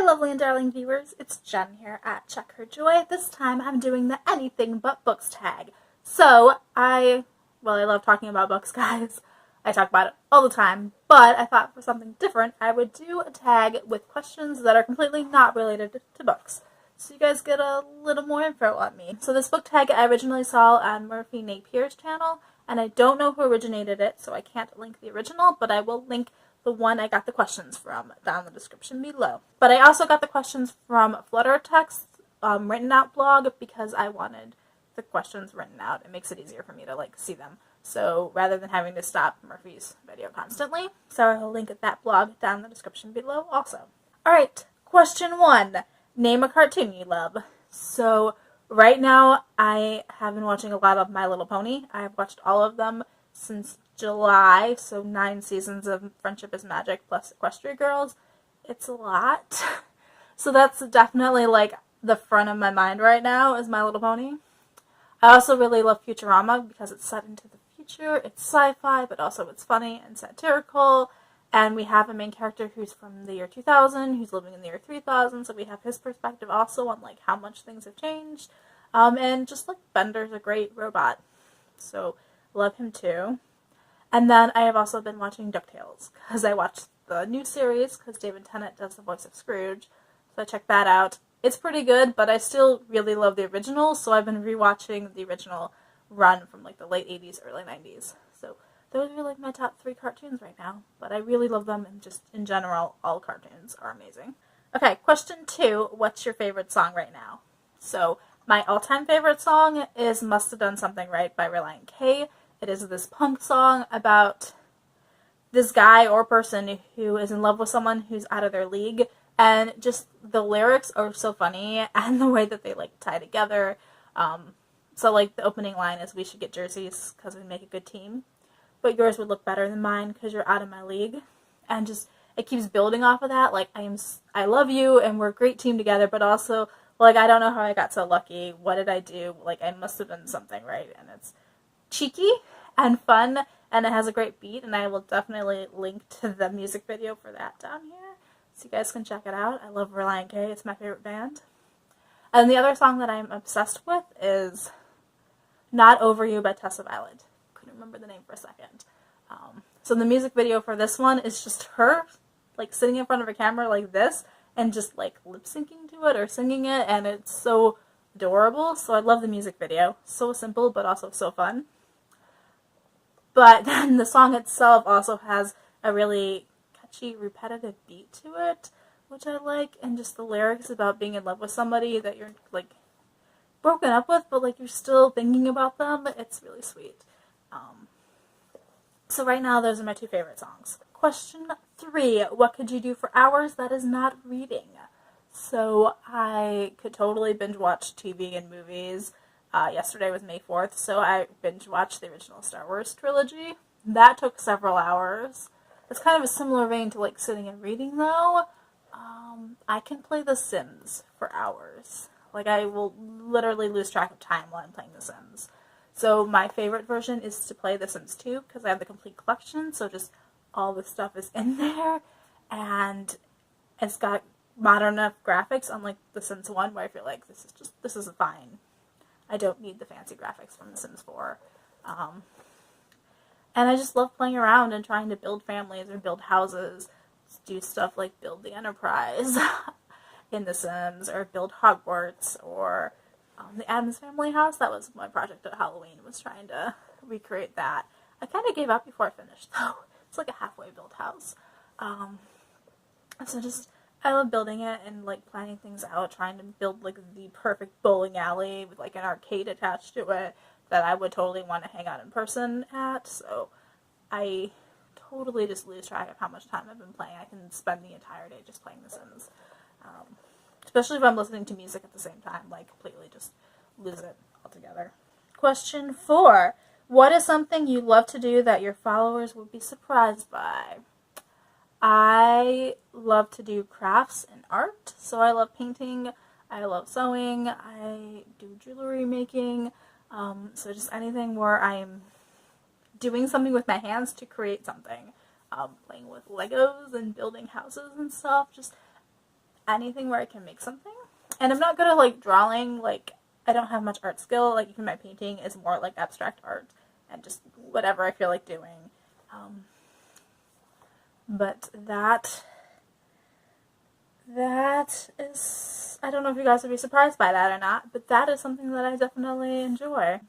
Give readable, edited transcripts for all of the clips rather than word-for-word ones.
lovely and darling viewers, it's Jen here at Check Her Joy. This time I'm doing the anything but books tag. So, I love talking about books, guys. I talk about it all the time, but I thought for something different, I would do a tag with questions that are completely not related to books. So you guys get a little more info on me. So this book tag I originally saw on Murphy Napier's channel, and I don't know who originated it, so I can't link the original, but I will link the one I got the questions from down in the description below. But I also got the questions from Flutter Text written out blog because I wanted the questions written out. It makes it easier for me to see them. So rather than having to stop Murphy's video constantly, so I'll link that blog down in the description below also. Alright, question 1. Name a cartoon you love. So right now I have been watching a lot of My Little Pony. I've watched all of them since July, so 9 seasons of Friendship is Magic plus Equestria Girls. It's a lot. So that's definitely the front of my mind right now is My Little Pony. I also really love Futurama because it's set into the future. It's sci-fi, but also it's funny and satirical. And we have a main character who's from the year 2000, who's living in the year 3000, so we have his perspective also on how much things have changed. And just Bender's a great robot, so love him too. And then I have also been watching DuckTales, because I watched the new series, because David Tennant does the voice of Scrooge, so I checked that out. It's pretty good, but I still really love the original, so I've been rewatching the original run from the late 80s, early 90s. So those are my top 3 cartoons right now, but I really love them, and just in general, all cartoons are amazing. Okay, question 2, what's your favorite song right now? So my all-time favorite song is Must Have Done Something Right by Relient K. It is this punk song about this guy or person who is in love with someone who's out of their league, and just the lyrics are so funny, and the way that they tie together. So the opening line is, "We should get jerseys because we make a good team, but yours would look better than mine because you're out of my league," and just it keeps building off of that. I love you and we're a great team together, but also I don't know how I got so lucky. What did I do? I must have done something right, and it's cheeky and fun, and it has a great beat, and I will definitely link to the music video for that down here, so you guys can check it out. I love Relient K. It's my favorite band. And the other song that I'm obsessed with is Not Over You by Tessa Violet. Couldn't remember the name for a second. So the music video for this one is just her, sitting in front of a camera like this, and just lip syncing to it or singing it, and it's so adorable. So I love the music video. So simple, but also so fun. But then the song itself also has a really catchy, repetitive beat to it, which I like, and just the lyrics about being in love with somebody that you're broken up with, but you're still thinking about them. It's really sweet. So right now, those are my 2 favorite songs. Question 3, what could you do for hours that is not reading? So I could totally binge watch TV and movies. Yesterday was May 4th, so I binge watched the original Star Wars trilogy. That took several hours. It's kind of a similar vein to sitting and reading though. I can play The Sims for hours. I will literally lose track of time while I'm playing The Sims. So my favorite version is to play The Sims 2 because I have the complete collection, so just all the stuff is in there, and it's got modern enough graphics unlike The Sims 1 where I feel this is fine. I don't need the fancy graphics from The Sims 4. And I just love playing around and trying to build families or build houses, do stuff like build the Enterprise in The Sims, or build Hogwarts, or the Addams Family house. That was my project at Halloween, was trying to recreate that. I kind of gave up before I finished, though. It's a halfway built house. So I love building it and planning things out, trying to build the perfect bowling alley with an arcade attached to it that I would totally want to hang out in person at. So I totally just lose track of how much time I've been playing. I can spend the entire day just playing The Sims. Especially if I'm listening to music at the same time, completely just lose it altogether. Question 4. What is something you love to do that your followers would be surprised by? I love to do crafts and art, so I love painting, I love sewing, I do jewelry making, so just anything where I'm doing something with my hands to create something. Playing with Legos and building houses and stuff, just anything where I can make something. And I'm not good at like drawing, like I don't have much art skill, like even my painting is more like abstract art and just whatever I feel like doing. But that is, I don't know if you guys would be surprised by that or not, but that is something that I definitely enjoy.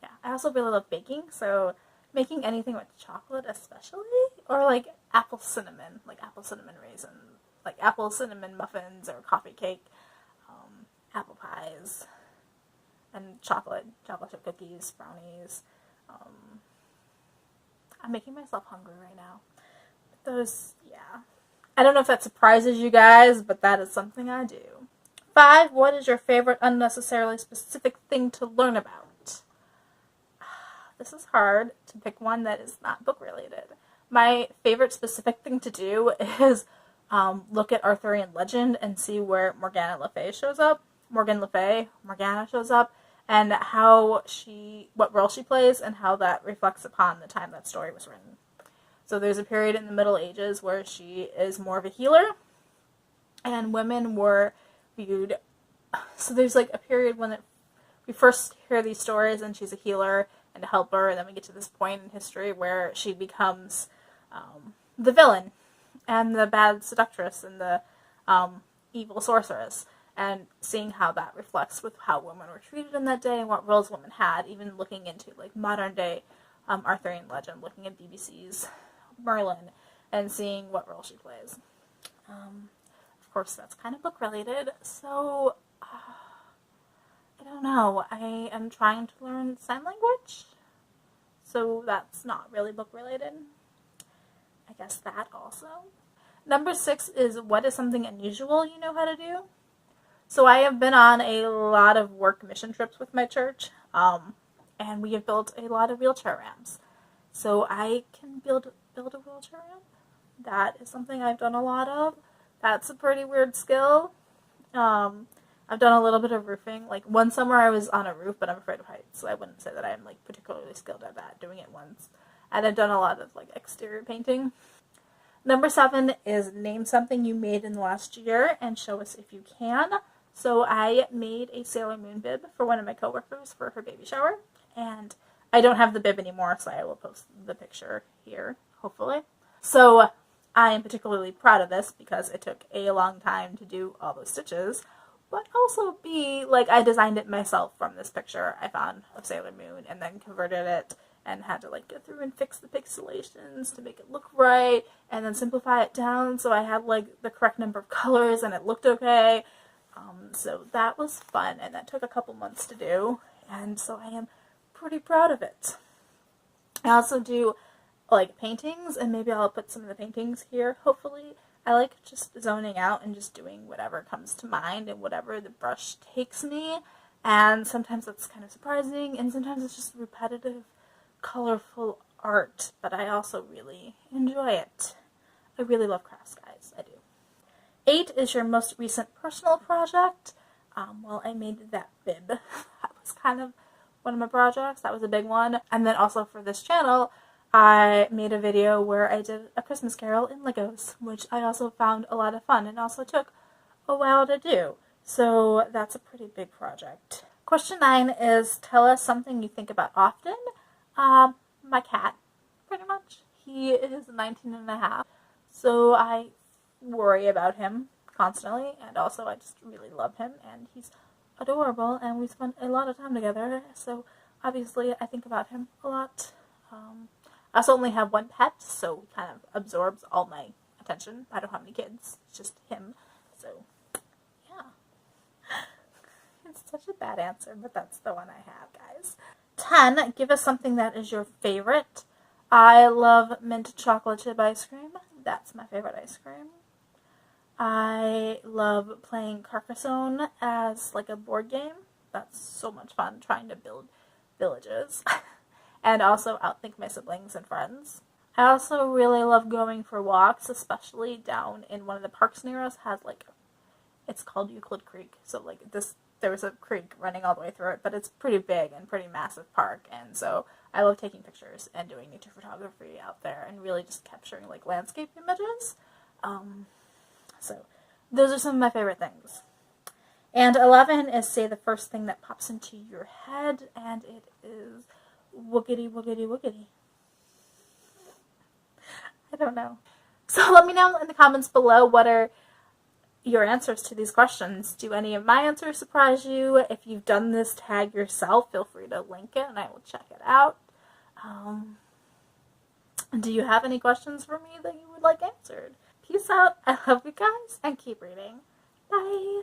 Yeah, I also really love baking, so making anything with chocolate especially, or like apple cinnamon raisin, like apple cinnamon muffins or coffee cake, apple pies, and chocolate chip cookies, brownies. I'm making myself hungry right now. Those, yeah. I don't know if that surprises you guys, but that is something I do. 5, what is your favorite unnecessarily specific thing to learn about? This is hard to pick one that is not book related. My favorite specific thing to do is look at Arthurian legend and see where Morgana shows up, and what role she plays, and how that reflects upon the time that story was written. So there's a period in the Middle Ages where she is more of a healer, and women were viewed. So there's like a period when we first hear these stories, and she's a healer and a helper, and then we get to this point in history where she becomes the villain, and the bad seductress, and the evil sorceress, and seeing how that reflects with how women were treated in that day and what roles women had, even looking into like modern day Arthurian legend, looking at BBC's Merlin and seeing what role she plays. Of course, that's kind of book related, so I don't know. I am trying to learn sign language, so that's not really book related. I guess that also. Number 6 is, what is something unusual you know how to do? So I have been on a lot of work mission trips with my church, and we have built a lot of wheelchair ramps. So I can build a wheelchair ramp. That is something I've done a lot of. That's a pretty weird skill. I've done a little bit of roofing. Like one summer I was on a roof, but I'm afraid of heights, so I wouldn't say that I'm like particularly skilled at that, doing it once. And I've done a lot of like exterior painting. Number 7 is, name something you made in the last year and show us if you can. So I made a Sailor Moon bib for one of my coworkers for her baby shower, and I don't have the bib anymore, so I will post the picture here, hopefully. So I am particularly proud of this because it took a long time to do all those stitches, but also B, like I designed it myself from this picture I found of Sailor Moon, and then converted it and had to like go through and fix the pixelations to make it look right, and then simplify it down so I had like the correct number of colors and it looked okay. So that was fun, and that took a couple months to do, and so I am pretty proud of it. I also do like paintings, and maybe I'll put some of the paintings here, hopefully. I like just zoning out and just doing whatever comes to mind and whatever the brush takes me, and sometimes that's kind of surprising, and sometimes it's just repetitive, colorful art, but I also really enjoy it. I really love crafts, guys. I do. 8 is your most recent personal project. Well, I made that bib. That was kind of one of my projects. That was a big one. And then also for this channel, I made a video where I did a Christmas carol in Legos, which I also found a lot of fun and also took a while to do. So that's a pretty big project. Question 9 is, tell us something you think about often. My cat, pretty much. He is 19 and a half, so I worry about him constantly, and also I just really love him, and he's adorable, and we spend a lot of time together, so obviously I think about him a lot. I also only have one pet, so he kind of absorbs all my attention. I don't have any kids, it's just him, so yeah. It's such a bad answer, but that's the one I have, guys. 10, give us something that is your favorite. I love mint chocolate chip ice cream. That's my favorite ice cream. I love playing Carcassonne as like a board game. That's so much fun, trying to build villages. And also outthink my siblings and friends. I also really love going for walks, especially down in one of the parks near us. Has like, it's called Euclid Creek. So like this, there was a creek running all the way through it, but it's pretty big and pretty massive park, and so I love taking pictures and doing nature photography out there and really just capturing like landscape images. So Those are some of my favorite things. And 11 is say the first thing that pops into your head, and it is woogity, woogity, woogity. I don't know. So let me know in the comments below what are your answers to these questions. Do any of my answers surprise you? If you've done this tag yourself, feel free to link it and I will check it out. Do you have any questions for me that you would like answered? Peace out. I love you guys and keep reading. Bye.